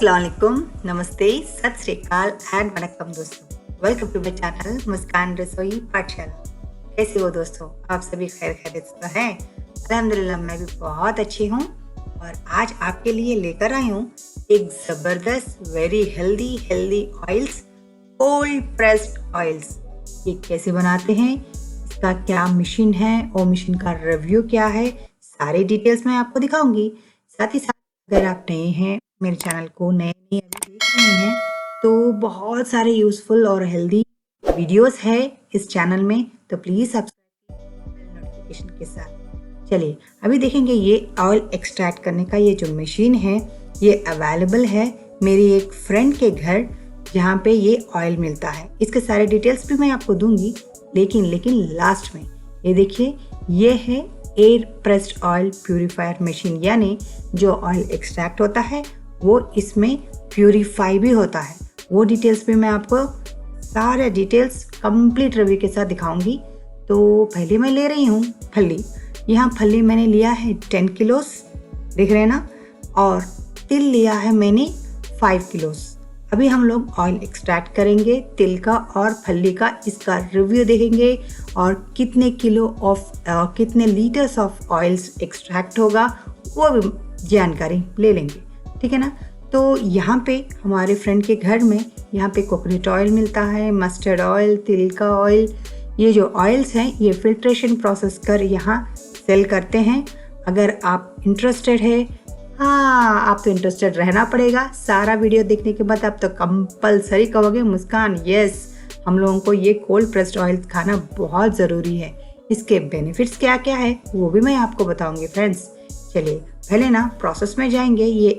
अस्सलाम वालेकुम, नमस्ते, सत श्री अकाल एंड वनक्कम दोस्तों। वेलकम टू माय चैनल मुस्कान रसोई पाठशाला। कैसे हो दोस्तों? आप सभी खैर खैरियत से तो हैं? अल्हम्दुलिल्लाह मैं भी बहुत अच्छी हूँ और आज आपके लिए लेकर आई हूँ एक ज़बरदस्त very healthy oils, cold pressed oils. ये कैसे बनाते हैं, इसका क्या मशीन है और मशीन का रिव्यू क्या है, सारी डिटेल्स मैं आपको दिखाऊंगी। साथ ही साथ अगर आप नए हैं मेरे चैनल को नए अभी देख रहे हैं तो बहुत सारे यूज़फुल और हेल्दी वीडियोस है इस चैनल में, तो प्लीज़ सब्सक्राइब नोटिफिकेशन के साथ। चलिए अभी देखेंगे ये ऑयल एक्सट्रैक्ट करने का ये जो मशीन है ये अवेलेबल है मेरी एक फ्रेंड के घर जहाँ पे ये ऑयल मिलता है। इसके सारे डिटेल्स भी मैं आपको दूंगी, लेकिन लास्ट में ये देखिए ये है air pressed oil purifier machine, यानी जो ऑयल एक्सट्रैक्ट होता है वो इसमें प्यूरिफाई भी होता है। वो डिटेल्स भी मैं आपको सारे डिटेल्स कंप्लीट रिव्यू के साथ दिखाऊंगी। तो पहले मैं ले रही हूँ फली। यहाँ फली मैंने लिया है 10 किलोस, देख रहे हैं ना, और तिल लिया है मैंने 5 किलोस। अभी हम लोग ऑयल एक्सट्रैक्ट करेंगे तिल का और फली का, इसका रिव्यू देखेंगे और कितने कितने लीटर्स ऑफ ऑयल्स एक्सट्रैक्ट होगा वो भी जानकारी ले लेंगे, ठीक है ना। तो यहाँ पे हमारे फ्रेंड के घर में यहाँ पे कोकोनट ऑयल मिलता है, मस्टर्ड ऑयल, तिल का ऑयल। ये जो ऑयल्स हैं ये फिल्ट्रेशन प्रोसेस कर यहाँ सेल करते हैं। अगर आप इंटरेस्टेड है, हाँ आप तो इंटरेस्टेड रहना पड़ेगा। सारा वीडियो देखने के बाद आप तो कंपलसरी कहोगे मुस्कान यस, हम लोगों को ये कोल्ड प्रेस्ड ऑयल खाना बहुत ज़रूरी है। इसके बेनिफिट्स क्या क्या है वो भी मैं आपको बताऊंगी फ्रेंड्स। चलिए पहले ना प्रोसेस में जाएंगे। ये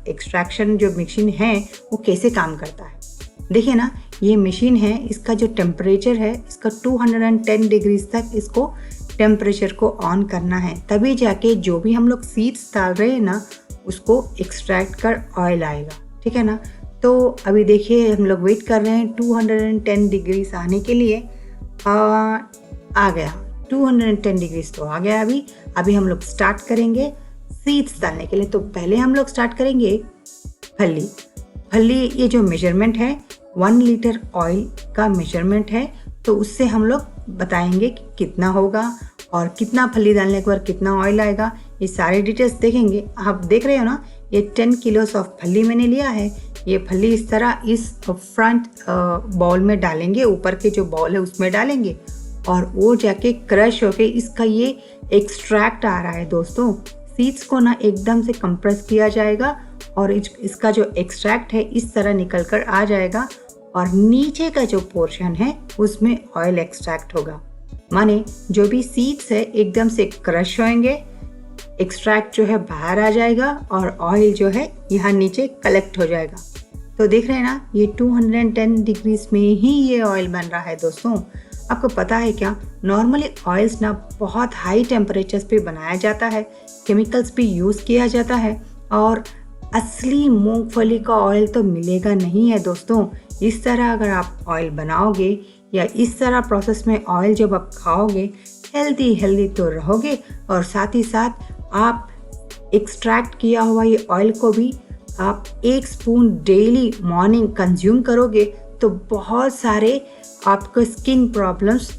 एक्सट्रैक्शन जो मशीन है वो कैसे काम करता है, देखिए ना। ये मशीन है, इसका जो टेम्परेचर है इसका 210 डिग्रीज तक इसको टेम्परेचर को ऑन करना है, तभी जाके जो भी हम लोग सीड्स डाल रहे हैं ना उसको एक्सट्रैक्ट कर ऑयल आएगा, ठीक है ना। तो अभी देखिए हम लोग वेट कर रहे हैं 210 डिग्रीज आने के लिए। आ गया 210 डिग्रीज तो आ गया। अभी हम लोग स्टार्ट करेंगे सीड्स डालने के लिए। तो पहले हम लोग स्टार्ट करेंगे फली। ये जो मेजरमेंट है 1 लीटर ऑयल का मेजरमेंट है, तो उससे हम लोग बताएंगे कि कितना होगा और कितना फली डालने के बाद कितना ऑयल आएगा। ये सारे डिटेल्स देखेंगे। आप देख रहे हो ना, ये 10 किलोस ऑफ फली मैंने लिया है। ये फली इस तरह इस फ्रंट बाउल में डालेंगे, ऊपर के जो बाउल है उसमें डालेंगे और वो जाके क्रश होके इसका ये एक्सट्रैक्ट आ रहा है दोस्तों। सीड्स को ना एकदम से कंप्रेस किया जाएगा और इसका जो एक्सट्रैक्ट है इस तरह निकल कर आ जाएगा और नीचे का जो पोर्शन है उसमें ऑयल एक्सट्रैक्ट होगा। माने जो भी सीड्स है एकदम से क्रश होंगे, एक्सट्रैक्ट जो है बाहर आ जाएगा और ऑयल जो है यहाँ नीचे कलेक्ट हो जाएगा। तो देख रहे हैं ना, ये 210 डिग्रीज में ही ये ऑयल बन रहा है दोस्तों। आपको पता है क्या, नॉर्मली ऑयल्स ना बहुत हाई टेम्परेचर्स पे बनाया जाता है, केमिकल्स भी यूज़ किया जाता है और असली मूंगफली का ऑयल तो मिलेगा नहीं है दोस्तों। इस तरह अगर आप ऑयल बनाओगे या इस तरह प्रोसेस में ऑयल जब आप खाओगे हेल्दी तो रहोगे और साथ ही साथ आप एक्सट्रैक्ट किया हुआ ये ऑयल को भी आप 1 स्पून डेली मॉर्निंग कंज्यूम करोगे तो बहुत सारे आपको स्किन प्रॉब्लम्स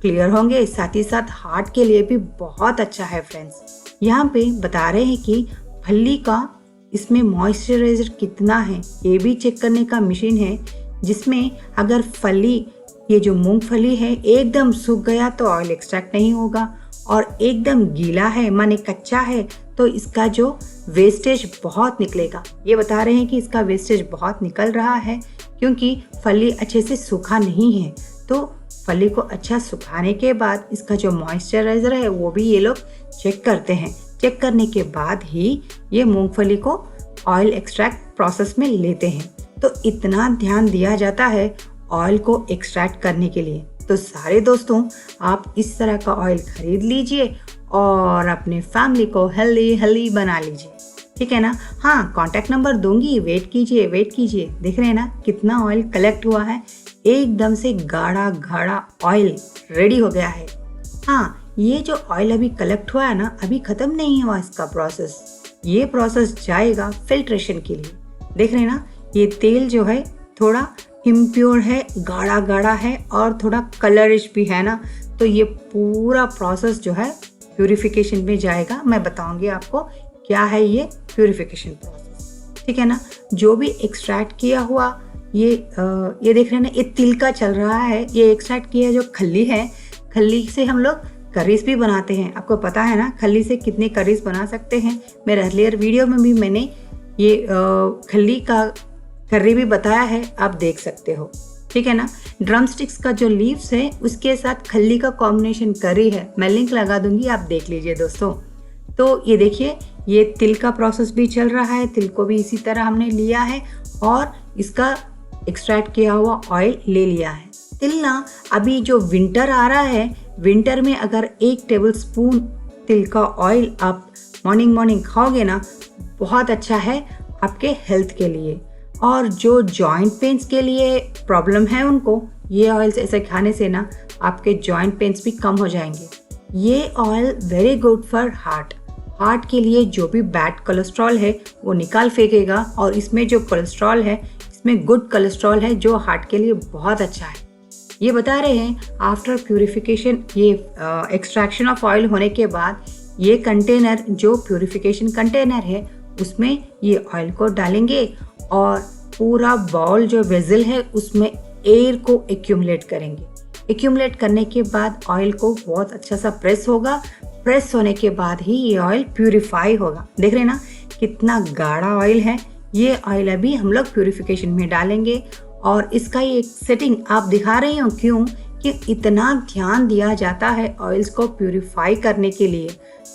क्लियर होंगे। साथ ही साथ हार्ट के लिए भी बहुत अच्छा है फ्रेंड्स। यहाँ पे बता रहे हैं कि फली का इसमें मॉइस्चराइजर कितना है ये भी चेक करने का मशीन है, जिसमें अगर फली ये जो मूंगफली है एकदम सूख गया तो ऑयल एक्सट्रैक्ट नहीं होगा और एकदम गीला है माने कच्चा है तो इसका जो वेस्टेज बहुत निकलेगा। ये बता रहे हैं कि इसका वेस्टेज बहुत निकल रहा है क्योंकि फली अच्छे से सूखा नहीं है। तो फली को अच्छा सुखाने के बाद इसका जो मॉइस्चराइजर है वो भी ये लोग चेक करते हैं। चेक करने के बाद ही ये मूंगफली को ऑयल एक्सट्रैक्ट प्रोसेस में लेते हैं। तो इतना ध्यान दिया जाता है ऑयल को एक्सट्रैक्ट करने के लिए। तो सारे दोस्तों आप इस तरह का ऑयल खरीद लीजिए और अपने फैमिली को हेल्दी बना लीजिए, ठीक है ना। हाँ कॉन्टैक्ट नंबर दूंगी, वेट कीजिए। देख रहे हैं ना कितना ऑयल कलेक्ट हुआ है, एकदम से गाढ़ा ऑयल रेडी हो गया है। हाँ ये जो ऑयल अभी कलेक्ट हुआ है ना, अभी ख़त्म नहीं हुआ इसका प्रोसेस। ये प्रोसेस जाएगा फिल्ट्रेशन के लिए। देख रहे हैं ना, ये तेल जो है थोड़ा इम्प्योर है, गाढ़ा गाढ़ा है और थोड़ा कलरिश भी है ना। तो ये पूरा प्रोसेस जो है प्यूरिफिकेशन में जाएगा। मैं बताऊंगी आपको क्या है ये प्यूरिफिकेशन प्रोसेस, ठीक है ना। जो भी एक्सट्रैक्ट किया हुआ ये देख रहे हैं ना, ये तिल का चल रहा है। ये एक्सट्रैक्ट किया जो खल्ली है, खल्ली से हम लोग करीज भी बनाते हैं। आपको पता है ना खल्ली से कितने करीज बना सकते हैं। मेरे अर्लियर वीडियो में भी मैंने ये खल्ली का कर्री भी बताया है, आप देख सकते हो, ठीक है ना। ड्रम स्टिक्स का जो लीव्स है उसके साथ खल्ली का कॉम्बिनेशन करी है, मैं लिंक लगा दूंगी, आप देख लीजिए दोस्तों। तो ये देखिए, ये तिल का प्रोसेस भी चल रहा है। तिल को भी इसी तरह हमने लिया है और इसका एक्सट्रैक्ट किया हुआ ऑयल ले लिया है। तिल ना, अभी जो विंटर आ रहा है, विंटर में अगर 1 टेबलस्पून तिल का ऑयल आप मॉर्निंग खाओगे ना, बहुत अच्छा है आपके हेल्थ के लिए। और जो जॉइंट पेन्स के लिए प्रॉब्लम है उनको, ये ऑयल ऐसे खाने से ना आपके जॉइंट पेन्स भी कम हो जाएंगे। ये oil very good for heart के लिए जो भी बैड कोलेस्ट्रॉल है वो निकाल फेंकेगा, और इसमें जो कोलेस्ट्रॉल है इसमें गुड कोलेस्ट्रॉल है जो हार्ट के लिए बहुत अच्छा है। ये बता रहे हैं आफ्टर प्यूरिफिकेशन, ये एक्सट्रैक्शन ऑफ ऑयल होने के बाद ये कंटेनर जो प्यूरिफिकेशन कंटेनर है उसमें ये ऑयल को डालेंगे और पूरा बाउल जो वेजल है उसमें एयर को एक्यूमुलेट करेंगे। एक्यूमुलेट करने के बाद ऑयल को बहुत अच्छा सा प्रेस होगा। प्रेस होने के बाद ही ये ऑयल प्यूरिफाई होगा। देख रहे हैं ना कितना गाढ़ा ऑयल है। ये ऑयल अभी हम लोग प्यूरिफिकेशन में डालेंगे और इसका ये सेटिंग आप दिखा रही हूँ क्यों कि इतना ध्यान दिया जाता है ऑयल्स को प्यूरिफाई करने के लिए।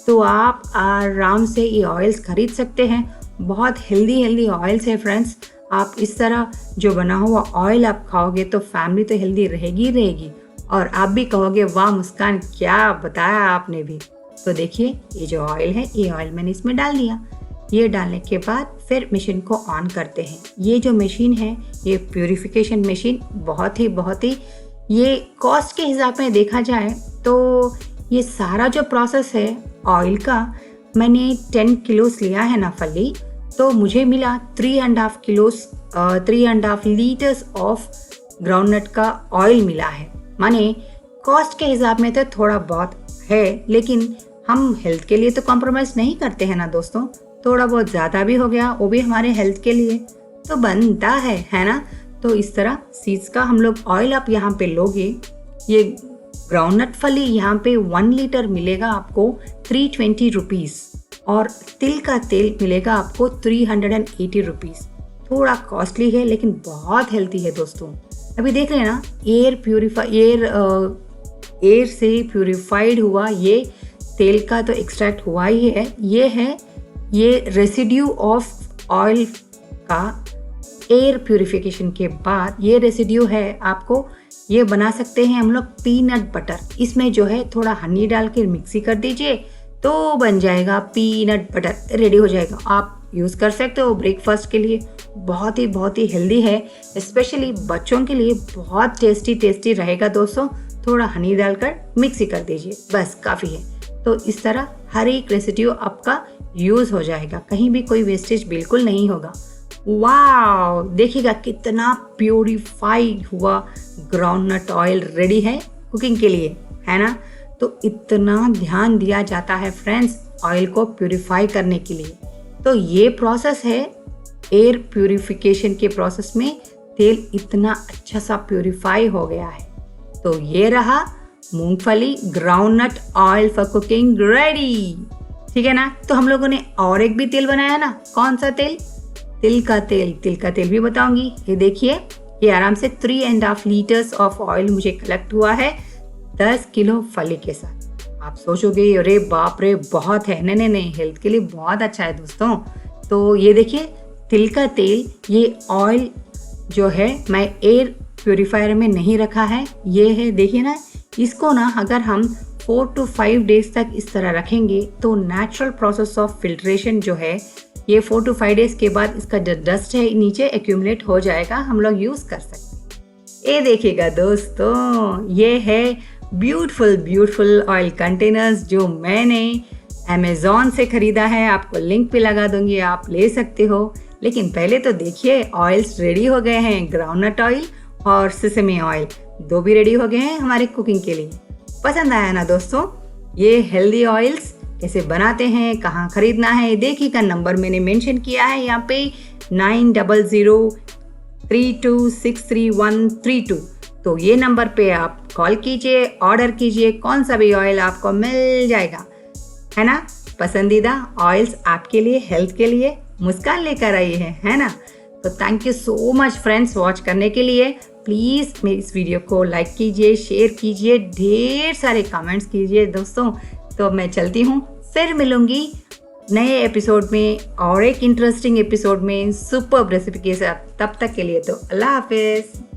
तो आप आराम से ये ऑयल्स खरीद सकते हैं। बहुत हेल्दी ऑयल्स है फ्रेंड्स। आप इस तरह जो बना हुआ ऑयल आप खाओगे तो फैमिली तो हेल्दी रहेगी और आप भी कहोगे वाह मुस्कान क्या बताया आपने भी। तो देखिए ये जो ऑयल है, ये ऑयल मैंने इसमें डाल दिया। ये डालने के बाद फिर मशीन को ऑन करते हैं। ये जो मशीन है ये प्यूरिफिकेशन मशीन बहुत ही ये कॉस्ट के हिसाब में देखा जाए तो ये सारा जो प्रोसेस है ऑयल का, मैंने 10 किलोस लिया है ना फली, तो मुझे मिला 3.5 लीटर्स ऑफ ग्राउंडनट का ऑयल मिला है। माने कॉस्ट के हिसाब में तो थोड़ा बहुत है, लेकिन हम हेल्थ के लिए तो कॉम्प्रोमाइज नहीं करते हैं ना दोस्तों। थोड़ा बहुत ज़्यादा भी हो गया वो भी हमारे हेल्थ के लिए तो बनता है ना। तो इस तरह सीड्स का हम लोग ऑयल आप यहाँ पे लोगे। ये ग्राउंडनट फली यहाँ पे 1 लीटर मिलेगा आपको 320 रुपीज़ और तिल का तेल मिलेगा आपको 380 रुपीज़। थोड़ा कॉस्टली है लेकिन बहुत हेल्थी है दोस्तों। अभी देख रहे हैं ना एयर से प्यूरिफाइड हुआ ये तेल का तो एक्सट्रैक्ट हुआ ही है। ये रेसिड्यू ऑफ ऑयल का एयर प्यूरिफिकेशन के बाद ये रेसिड्यू है, आपको ये बना सकते हैं हम लोग पीनट बटर। इसमें जो है थोड़ा हनी डाल के मिक्सी कर दीजिए तो बन जाएगा पीनट बटर, रेडी हो जाएगा। आप यूज़ कर सकते हो ब्रेकफास्ट के लिए। बहुत ही हेल्दी है, स्पेशली बच्चों के लिए बहुत टेस्टी रहेगा दोस्तों। थोड़ा हनी डालकर मिक्सी कर दीजिए, बस काफ़ी है। तो इस तरह हर एक रेसिड्यू आपका यूज़ हो जाएगा, कहीं भी कोई वेस्टेज बिल्कुल नहीं होगा। वाव, देखिएगा कितना प्यूरिफाई हुआ ग्राउंडनट ऑयल रेडी है कुकिंग के लिए, है ना। तो इतना ध्यान दिया जाता है फ्रेंड्स ऑयल को प्यूरिफाई करने के लिए। तो ये प्रोसेस है एयर प्यूरिफिकेशन के प्रोसेस में तेल इतना अच्छा सा प्यूरिफाई हो गया है। तो ये रहा मूंगफली groundnut oil for cooking ready, ठीक है ना। तो हम लोगों ने और एक भी तेल बनाया ना, कौन सा तेल? तिल का तेल भी बताऊंगी। ये देखिए, ये आराम से 3.5 लीटर्स ऑफ ऑयल मुझे कलेक्ट हुआ है 10 किलो फली के साथ। आप सोचोगे अरे बाप रे बहुत है, नहीं, हेल्थ के लिए बहुत अच्छा है दोस्तों। तो ये देखिए तिल का तेल, ये ऑयल जो है मैं एयर प्योरीफायर में नहीं रखा है, ये है देखिए ना। इसको ना अगर हम 4 to 5 डेज तक इस तरह रखेंगे तो नेचुरल प्रोसेस ऑफ फिल्ट्रेशन जो है ये 4 to 5 डेज के बाद इसका जो डस्ट है नीचे एक्यूमुलेट हो जाएगा, हम लोग यूज़ कर सकते हैं। ये देखिएगा दोस्तों, ये है ब्यूटीफुल ऑयल कंटेनर्स जो मैंने अमेज़ॉन से ख़रीदा है, आपको लिंक भी लगा दूंगी, आप ले सकते हो। लेकिन पहले तो देखिए ऑयल्स रेडी हो गए हैं, ग्राउंडनट ऑयल और सेसमी ऑयल, दो भी रेडी हो गए हैं हमारे कुकिंग के लिए। पसंद आया ना दोस्तों? ये हेल्दी ऑयल्स कैसे बनाते हैं, कहाँ ख़रीदना है, देखिएगा नंबर मैंने मेंशन किया है यहाँ पे 9003263132। तो ये नंबर पे आप कॉल कीजिए, ऑर्डर कीजिए, कौन सा भी ऑयल आपको मिल जाएगा, है ना। पसंदीदा ऑयल्स आपके लिए, हेल्थ के लिए मुस्कान लेकर आई है ना। तो thank you so much friends watch करने के लिए। प्लीज़ मेरी इस वीडियो को लाइक कीजिए, शेयर कीजिए, ढेर सारे कमेंट्स कीजिए दोस्तों। तो मैं चलती हूँ, फिर मिलूंगी नए एपिसोड में और एक इंटरेस्टिंग एपिसोड में सुपर्ब रेसिपी के साथ। तब तक के लिए तो अल्लाह हाफिज़।